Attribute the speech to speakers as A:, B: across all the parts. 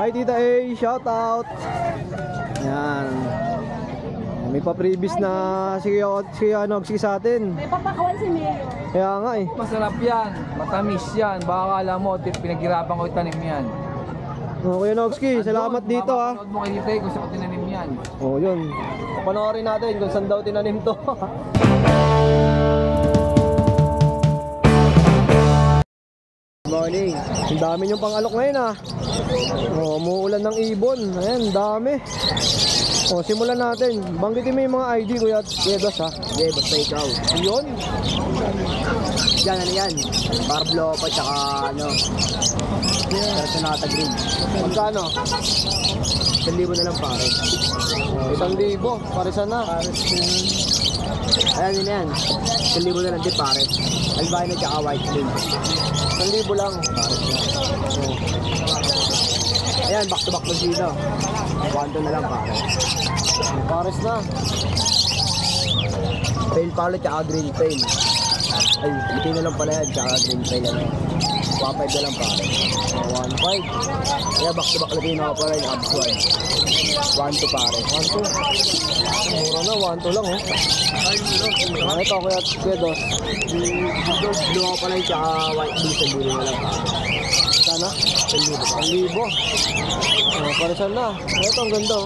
A: Hi Tita A, shout out. Yan. May pa-previous na si sa atin.
B: May papakawan si Mayo.
A: Kaya nga eh.
C: Masarap yan, matamis yan. Baka akala mo, pinaghirapan ko itanim yan.
A: Kuya Nogski, salamat dito ha.
C: Mapapanood mo kay Tita kung saan ko tinanim yan.
A: Yun. Panoorin natin kung saan daw tinanim to. Morning. Ang dami yung pang-alok ngayon ha. Umuulan ng ibon. Ayan, dami. Simulan natin. Banggitin mo yung mga ID, Kuya Dos ha.
D: Hindi, basta ikaw.
A: Yun.
D: Yan, ano yan? Parblo pa, tsaka ano, Personata Green.
A: Magkano?
D: 1,000 na lang pare.
A: 1,000. Parisan na.
D: Ayan, yun yan. 1,000 na lang din pare. Albino tsaka white green.
A: 1,000 lang.
D: Ayan, back to back na dito. 1,200 na lang pare.
A: Pares na.
D: Pale palo tsaka green pale. Ay, ito na lang pala yan, tsaka green pale ano. 1,500 na lang pare.
A: 1,500.
D: Kaya back to back na din ako pala yung abs 1,200 pare.
A: 1,200. Mura na, 1,200 lang Ito, Kuya Dos.
D: Blue ako pala yung tsaka white blue sa blue na lang pare.
A: Sana?
D: 1,000.
A: 1,000. Parisan na. Ito, ang ganda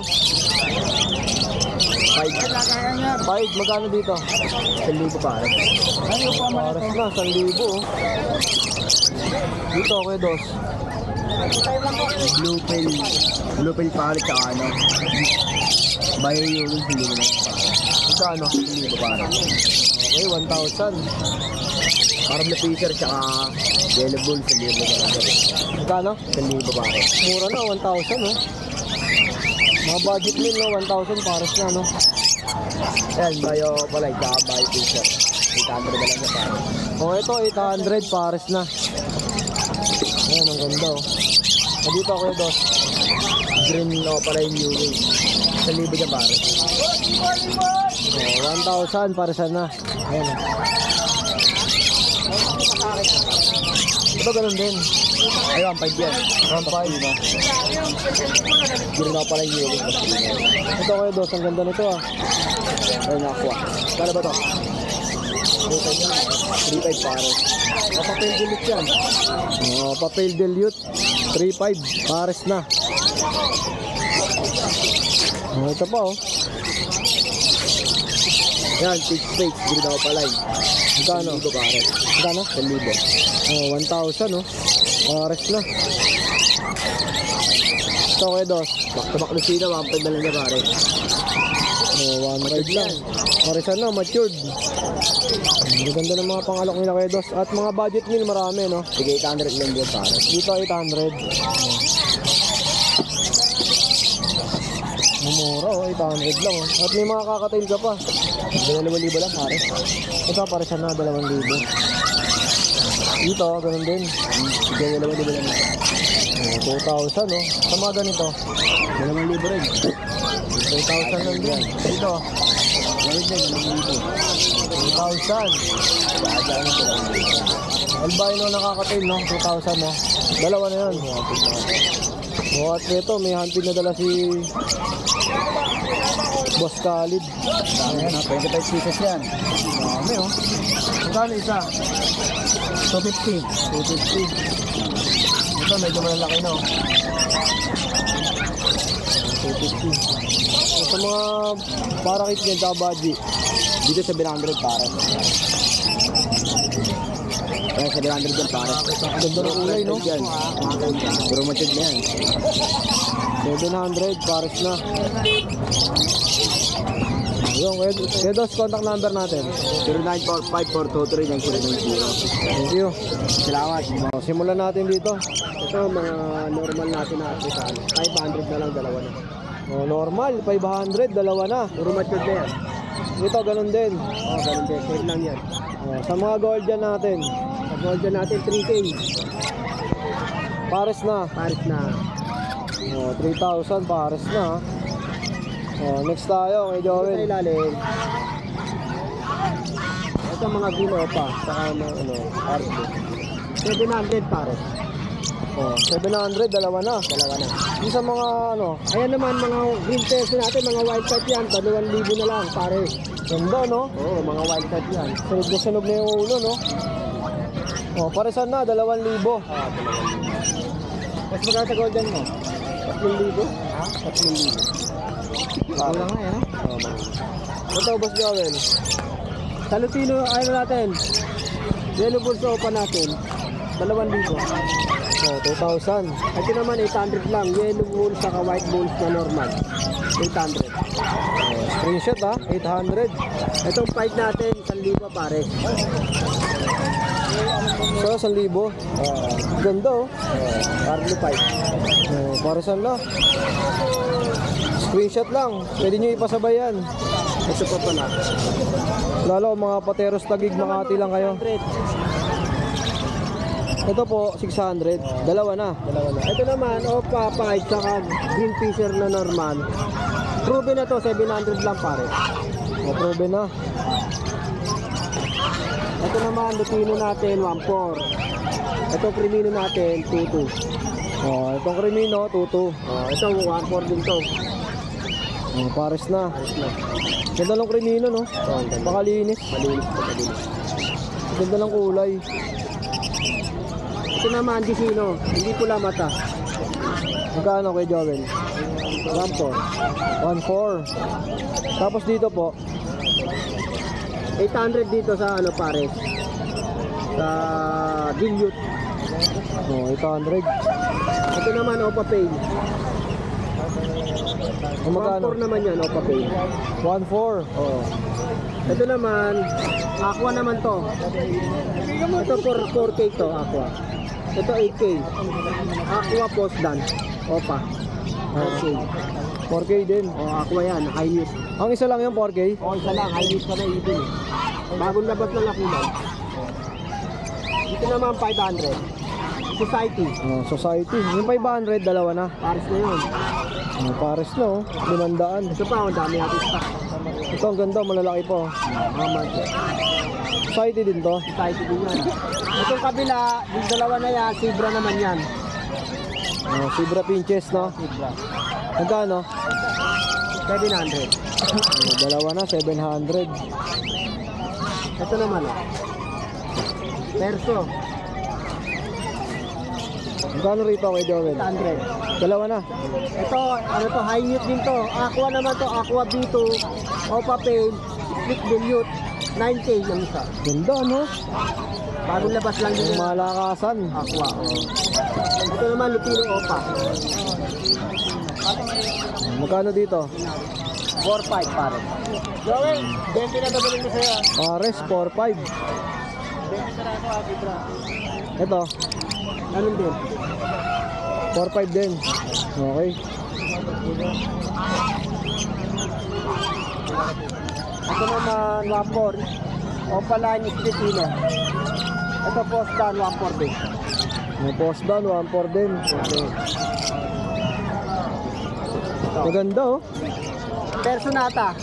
A: 5. Magkano dito?
D: 1,000 pare.
A: Pares na, 1,000 Dito, Kuya Dos.
D: Blue pale pare tsaka ano. Bayo yung 1,000 na lang pare.
A: Magkano?
D: 1,000 pare.
A: Okay, 1,000.
D: Parang na Fisher tsaka Yellow Bull 1,000 na lang.
A: Magkano?
D: 1,000 pare.
A: Mura na, 1,000 Mga budget meal 1,000 pares na
D: Ayan, bayo pala tsaka bayo Fisher. 800 na lang na pare.
A: Ito 800 pares na. Ayan, ang ganda Dito, Kuya Dos.
D: Green pala yung new wave. 1,000 na pare.
A: 1,000 paresan na. Ayan Ito ganun din.
D: Ay, 1,500 yan.
A: 1,500 na.
D: Green pala yung new wave.
A: Ito, Kuya Dos, ang ganda nito
D: Ay, nakakuha. Kala ba to? 3,500 pare.
A: Papel dilute yan. Papel dilute. 3,500 pares na. Ito pa
D: Yan, pitch face. Green ako pala yun.
A: Magkano?
D: 1,000 pare.
A: Magkano?
D: 1,000.
A: 1,000 pares na. Ito, Kuya Dos.
D: Back to back Lucina, 1,500 na lang niya pare.
A: 1,500 lang. Paresan na, matured. Maganda ng mga pangalok nila, Kuya Dos. At mga budget meal marami, no?
D: Sige, 800 lang din pare.
A: Dito 800. Mumura, 800 lang. At may mga kakatail ka pa.
D: 2,000 lang pare.
A: Ito, paresan na, 2,000. Dito, ganun din.
D: 2,000 lang.
A: 2,000, no? Sa mga ganito,
D: 2,000 rin.
A: 2,000 lang din. Dito, 2,000. Albino nakakatail, no? 2,000, no? Dalawa na yun. At ito, may hunting na dala si Boss Khalid.
D: Ayan, 25 pieces yan.
A: Dami, Magkano isa?
D: 250.
A: 250. Ito, medyo malalaki na, 250. Ito mga parakit niyan, tsaka baji.
D: Dito 700 pare. Ayan, 700 yan pare.
A: Ganda ng ulay, no?
D: Yan. Puro matured na yan.
A: 700, pares na. Yung, Kuya Dos, contact number natin.
D: 0945-423-9090.
A: Thank you.
D: Salamat.
A: Simulan natin dito.
D: Ito, mga normal natin na ito. 500 na lang, dalawa na.
A: Normal, 500, dalawa na.
D: Puro matured na yan.
A: Ito, ganun din.
D: Ganun din. Save lang yan.
A: Sa mga golden natin,
D: Sa gold dyan natin, 3K.
A: pares na.
D: Paris na.
A: 3,000, pares na. Next tayo kay
D: Ito
A: Joel.
D: ilalim. Ito mga gino pa. Saka mga RB. 700 pare.
A: Oh, 700, dalawa na.
D: Dalawa na.
A: Yung sa mga ano,
D: Ayan naman mga green tails natin, mga wild type yan, 2,000 na lang pare.
A: ganda no?
D: Oo, mga wild type yan.
A: Sunog na sunog na yung ulo no? Oh, paresan na, 2,000.
D: Ah, 2,000. Mas magkano sa golden mo? 3,000? Ha? 3,000.
A: Wala nga yan.
D: Oo, man.
A: Ito, Boss Joel.
D: Sa Lutino, ano natin? Yellow bulls pa natin. 2,000.
A: Oh, 2,000.
D: Ito naman 800 lang. Yellow bulls saka white bulls na normal. 800.
A: Oh, screenshot ha, 800.
D: Itong 5 natin, 1,000 pare.
A: So, 1,000. Ganda oh.
D: Parlo 5.
A: Oh, paresan lang. Screenshot lang. Pwede nyo ipasabay yan.
D: Ito pa pala.
A: Lalo mga pateros tagig Makati lang kayo.
D: 100.
A: Ito po, 600. Dalawa na.
D: Dalawa na. Ito naman, Opa 5 saka green fisher na normal. Proven na to, 700 lang pare.
A: O, proven na.
D: Ito naman, Lutino natin, 1.4. Ito, Crimino natin, 2.2.
A: O, itong Crimino, 2-2.
D: Ito, 1.4 din to.
A: O, pares na.
D: Ayos na.
A: Ganda ng Crimino, no?
D: Ang ganda.
A: Pakalinis.
D: Malinis po, malinis.
A: Ganda ng kulay.
D: Ito naman, Disino, hindi pula mata.
A: Magkano kay Joel?
D: 1.4.
A: 1.4. Tapos dito po,
D: 800 dito sa ano pare. Sa Dilute.
A: o, 800.
D: Ito naman, Opa Pay.
A: O, magkano?
D: 1.4 naman yan, Opa Pay.
A: 1.4.
D: Oo. Ito naman, Aqua naman to. Ito 4K to, Aqua. Ito 8K. Aqua Post Dan. Opa. 4K.
A: 4K din.
D: O, Aqua yan, high use.
A: Ang isa lang yung 4K.
D: O, isa lang, high use ka na ibig. Bagong labas lang akulan. Ito naman 500. Society.
A: O, society. Yung 500, dalawa na.
D: Paris na yun.
A: O, pares na oh. 500.
D: Ito pa, ang dami natin stock.
A: Ito ang ganda, malalaki po.
D: Mga market.
A: Society din to.
D: Society din yan. Itong kabila, yung dalawa na yan, Zebra naman yan.
A: O, Zebra Pinches, no?
D: Zebra.
A: Magkano?
D: 700.
A: O, dalawa na, 700.
D: Ito naman oh. Perso,
A: Magkano rito kay Joel?
D: 100.
A: Dalawa na.
D: Ito, ano to, high mute din to. Aqua naman to, Aqua B2, Opa Pain, Split Dilute, 9K yung isa.
A: Ganda, no?
D: Bagong labas lang din
A: Yung
D: yung
A: malakasan.
D: Aqua. Oh. Ito naman, Lutino Opa.
A: Magkano dito?
D: 4-5 pare. Joey, 20 na babalik mo sa'yo.
A: Pares, 4-5.
D: 20 na ako, Abidra.
A: Ito,
D: Ganun din.
A: 4-5 din. Okay.
D: Ito naman, 1-4. Opa Line, Split Ino. Ito, Post Dan, 1-4 din.
A: May post down, 1-4 din. Maganda, oh.
D: Personata.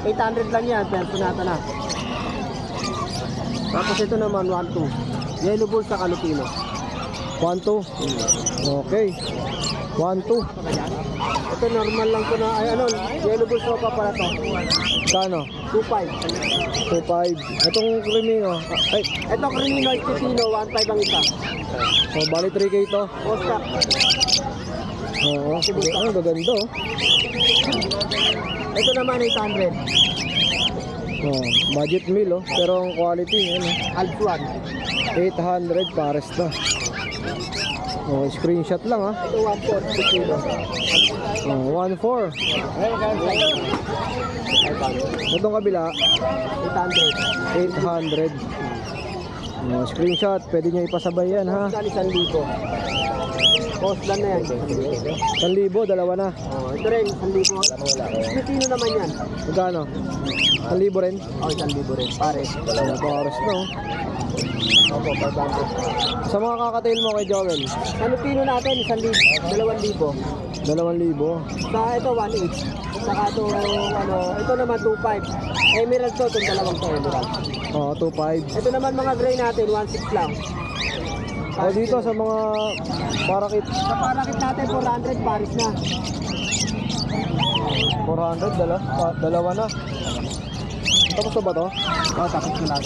D: 800 lang yan, Personata na. Tapos ito naman, 1-2. Yellow Bull sa Lutino.
A: 1-2. Okay. 1-2.
D: Ito normal lang to na, ay ano, Yellow Bull sopa pala to.
A: Kano?
D: 2-5.
A: 2-5. Itong Crimino. Ay,
D: Ito Crimino, Spitino, 1-5 ang isa.
A: so bali 3K to.
D: Posta.
A: Oo. Ang gaganda, oh.
D: Ito naman, 800.
A: Oh, budget meal, oh. Pero ang quality, ano?
D: Alpsuan.
A: 800 pares na. Oh, screenshot lang, ha.
D: Ito 1-4, Spitino.
A: Oh, 1-4.
D: Ay, magkano sa'yo? 500.
A: Itong kabila,
D: 800.
A: 800. Oh, screenshot, pwede nyo ipasabay yan, ha.
D: Saan 1,000? Post lang na yan.
A: 1,000, dalawa na.
D: Oh, ito rin, 1,000. Spitino naman yan.
A: Magkano? 1,000 rin.
D: Oh, 1,000 rin. Pares.
A: Oh, pares na, oh.
D: Opo, 500.
A: Sa mga kakatail mo kay Joel,
D: Sa Lutino natin, 1,000. 2,000.
A: 2,000.
D: Sa ito, 1,800. Saka ito, ano, ito naman 2,500. Emerald to, itong dalawang to, Emerald.
A: Oh, 2,500.
D: Ito naman mga gray natin, 1,600 lang.
A: O dito sa mga parakit,
D: Sa parakit natin, 400 pares na.
A: 400, dalawa na. Tapos na ba to?
D: Oh, tapos ko lang.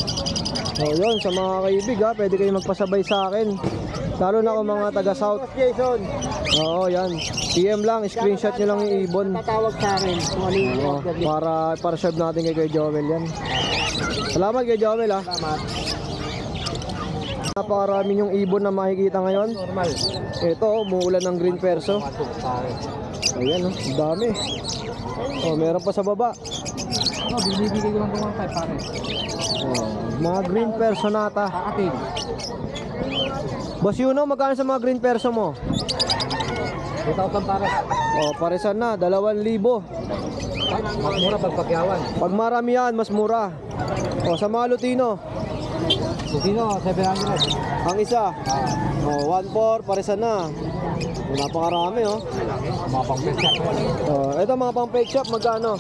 A: O yun, sa mga kaibig ha, pwede kayo magpasabay sa akin. Lalo na kung mga taga South.
D: Jason,
A: Oo, yan. PM lang, screenshot nyo lang yung ibon.
D: tatawag sa akin kung ano yung
A: Oo,
D: order niyo.
A: para serve natin kay Kuya Joel yan. Salamat kay Joel ha.
D: Salamat.
A: Napakarami yung ibon na makikita ngayon.
D: Normal.
A: Ito, umuulan ng green perso. Ayan, oh, ang dami. Oh, meron pa sa baba.
C: No, binibigay ko lang itong 1.5 pare.
A: Oh, mga green personata.
C: Kakatil.
A: Boss Yuno, magkano sa mga green perso mo?
C: 2,000 pare.
A: Oh, paresan na, 2,000.
C: Mas mura pagpagyawan.
A: Pag marami yan, mas mura. Oh, sa mga Lutino,
C: Lutino, 700.
A: ang isa. Oh, 1,400, paresan na. Oh, napakarami oh.
C: Mga pang pet shop.
A: Oh, ito mga pang pet shop, magkano?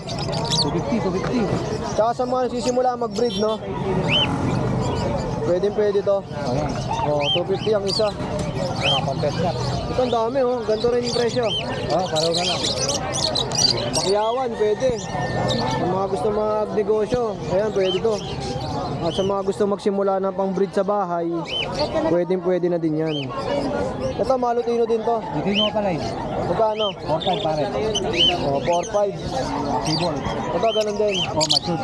C: 250.
A: Tsaka sa mga nagsisimula mag-breed, no? Pwede to.
C: Ayan.
A: Oh, 250 ang isa.
C: Mga pang pet shop.
A: Ito ang dami oh, ganito rin yung presyo.
C: Oh, pareho na lang.
A: Pakyawan, pwede. Sa mga gusto mag-negosyo, ayan, pwede to. At sa mga gusto magsimula ng pang-breed sa bahay, pwede na din yan. Ito, malutino din to.
C: Lutino pala yun.
A: Magkano?
C: 4.5 pare.
A: Oh, 4-5.
C: Tibol.
A: Ito, ganun din.
C: Oh, matured.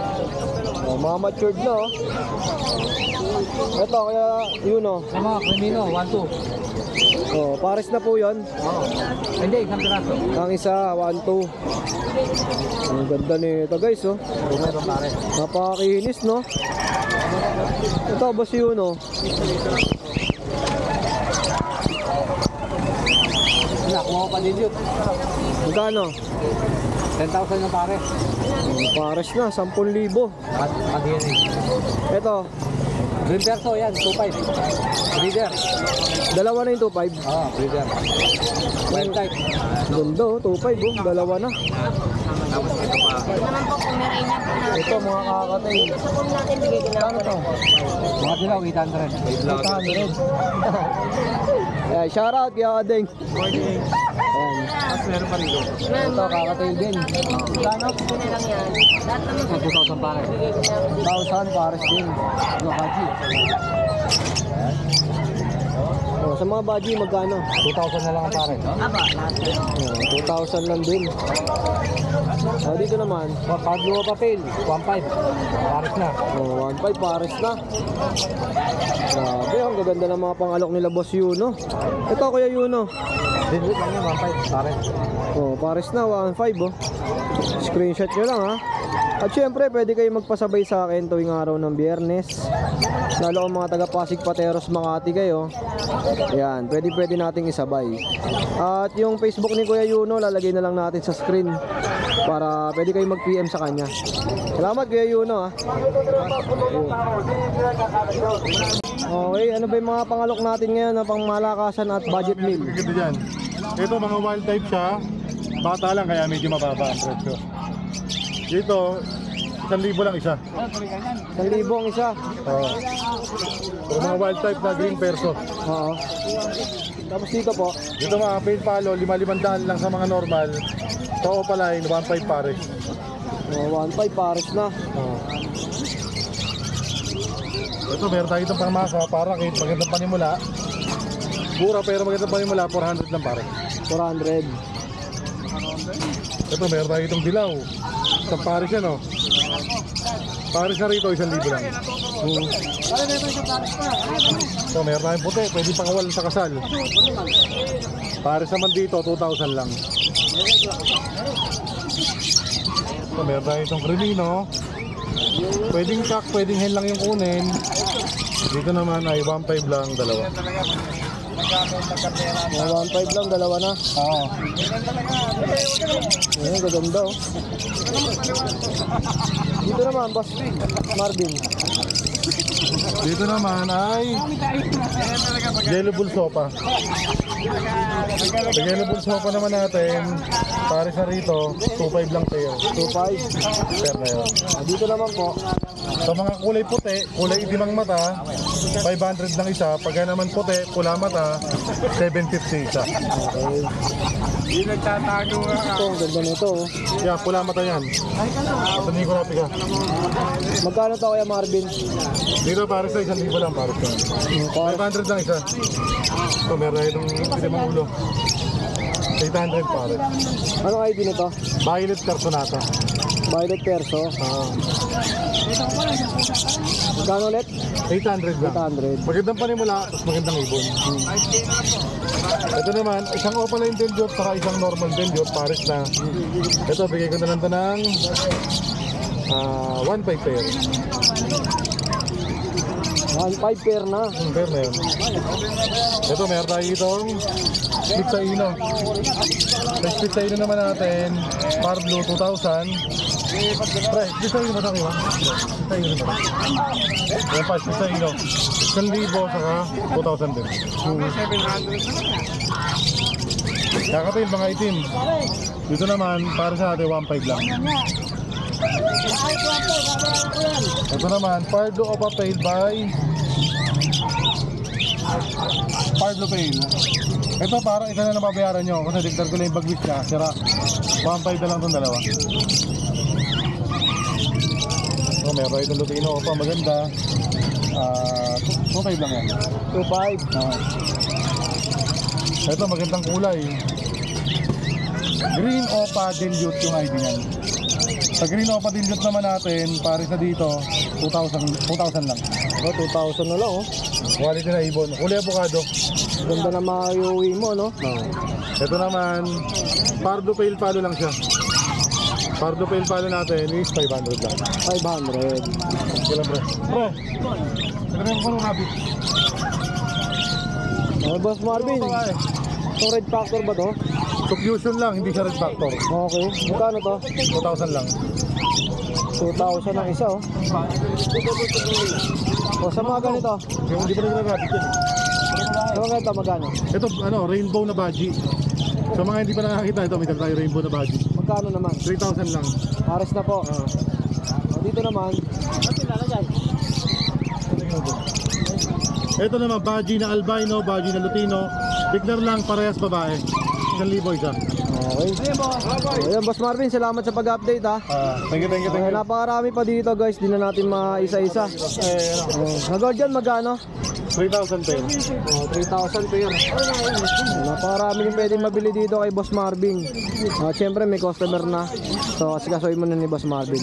A: Oh, mga matured na oh. Ito, kaya yun oh.
C: Sa mga krimino, 1.2.
A: Oh, pares na po yun.
C: Oh. Hindi, isang piraso.
A: Ang isa, 1-2. Ang ganda nito guys oh.
C: Meron pare.
A: Napakakinis no. Ito, boss yun oh.
C: Nakuha ko pa din yun.
A: Magkano?
C: 10,000 yung pare.
A: Pares na, 10,000.
C: Mag-DNA.
A: Ito,
C: Green Perso, yan, 2.5. Breeder.
A: dalawa na yung 2.5.
C: Oh, breeder. Wild type.
A: Ganda oh, 2.5 oh, dalawa na.
B: naman po kung meron na po natin.
A: Ito mga kakatay.
B: Gusto po natin bigay ko na po.
C: Mga dilaw, 800.
A: 800. Ayan, shoutout kaya Adeng. Ayan.
C: Meron pa rito.
A: Ito, kakatay din.
B: Kano? Gusto na lang yan. Lahat naman po
C: 2,000 pare.
B: bigay ko na.
A: 1,000 pares din.
C: Ano, Haji?
A: Oh, sa mga baji magkano?
C: 2,000 na lang ang pare.
B: Aba, lahat na.
A: Oh, 2,000 lang din. Oh, dito naman.
C: Pag luwa papel, 1.5. Pares na.
A: Oh, 1.5 pares na. Grabe, ang gaganda ng mga pangalok nila Boss Yuno. Ito Kuya Yuno.
C: Dinlit lang yan, 1.5. Pares.
A: Oh, pares na 1.5 oh. Screenshot nyo lang ha. At syempre, pwede kayo magpasabay sa akin tuwing araw ng Biyernes. Lalo ang mga taga Pasig Pateros Makati kayo. Ayan, pwede nating isabay. At yung Facebook ni Kuya Yuno, lalagay na lang natin sa screen para pwede kayo mag-PM sa kanya. Salamat Kuya Yuno ha. Okay, ano ba yung mga pangalok natin ngayon na pang malakasan at budget meal?
E: Ganda dyan. Ito mga wild type siya. Bata lang kaya medyo mababa ang presyo. Dito, 1,000 lang isa.
A: 1,000 ang isa.
E: Oo. Pero mga wild type na green perso.
A: Oo. Tapos dito po,
E: Dito mga paid palo, 5,500 lang sa mga normal. Tao pala yun, 1,500 pare.
A: 1.5 pares na.
E: Oo. Ito meron tayo itong pangmasa, parakit, magandang panimula. Mura pero magandang panimula, 400 lang pare.
A: 400.
E: Ito meron tayo itong dilaw. Isang pares yan oh. Pares na rito, 1,000 lang. So meron tayong puti, pwede pangawal sa kasal. Pares naman dito, 2,000 lang. So meron tayo itong crimino. Pwedeng kak, pwedeng hen lang yung kunin. Dito naman ay 1,500 lang, dalawa.
A: 1.5 lang, dalawa na.
E: Oo.
A: Ayan, gaganda oh. Dito naman, Boss Marvin.
E: Dito naman ay Yellow Bull Sopa. Sa Yellow Bull Sopa naman natin, pares na rito, 2,500 lang pair.
A: 2.5.
E: Pair na yun.
A: Dito naman po,
E: Sa mga kulay puti, kulay itim ang mata, 500 lang isa. Pagka naman puti, pula mata, 750 isa.
A: Ito, ang ganda nito. Oh.
E: Yan, pula mata yan. Sabihin ko natin ka.
A: Magkano to Kuya Marvin?
E: Dito pares na 1,000 lang pares na. 500 lang isa. Ito, meron na itong itim ang ulo. 800 pares.
A: Anong ID nito?
E: Violet Cartonata.
A: Violet Perso. Magkano ulit?
E: 800 lang.
A: 800.
E: Magandang panimula, tapos magandang ibon. Ito naman, isang opaline dilute, saka isang normal dilute, pares na. Ito, bigay ko na lang ito ng 1.5 pair.
A: 1.5 pair na.
E: Pair na yun. Ito, meron tayo itong split sa ino. Sa split sa ino naman natin, Parblo 2,000. Pre, split sa ino ba tayo? Split sa ino ba? Yan pa, split sa ino. 1,000 saka 2,000 din. Kakatail mga itim. Dito naman, para sa atin, 1.5 lang. Ito naman, Pardo Opa Pail by Pardo Pail. Ito parang isa na nababayaran nyo kasi diktar ko na yung bagwis niya. Sira, 1.5 na lang itong dalawa. So, meron itong Lutino Opa, maganda. 2.5 lang yan.
A: 2.5.
E: Ito magandang kulay. Green Opa Dilute yung ID niyan. Sa Green Opa Dilute naman natin, pares na dito, 2,000 lang.
A: Oh, 2,000 na lang oh.
E: Quality na ibon. Kulay avocado.
A: Ganda na mayuwi mo, no?
E: Ito naman, Pardo Pale Palo lang siya. Pardo Pale Palo natin is 500 lang.
A: 500.
E: Okay lang, pre. Pre, ito ko nung habit.
A: Oh, Boss Marvin. Itong red factor ba to?
E: So fusion lang, hindi siya red factor.
A: Okay. Magkano to?
E: 2,000 lang.
A: 2,000 ang isa oh. O sa mga ganito.
E: Yung hindi pa na nag-habit yan.
A: Sa mga ganito magkano?
E: Ito, rainbow na baji. Sa mga hindi pa nakakita, ito, may tayo rainbow na baji.
A: Magkano naman?
E: 3,000 lang.
A: Pares na po. O dito naman.
E: Ito naman, baji na albino, baji na lutino. Bigner lang, parehas babae. 1,000 isa.
A: Okay. Ayan, Boss Marvin, salamat sa pag-update ha.
E: Thank you.
A: Napakarami pa dito guys, di na natin maisa-isa. Nag-guardian magkano?
E: 3,000 pair.
A: 3,000 pair. Napakarami yung pwedeng mabili dito kay Boss Marvin. Siyempre may customer na. So, asikasuhin mo na ni Boss Marvin.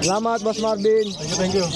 A: Salamat Boss Marvin.
E: Thank you.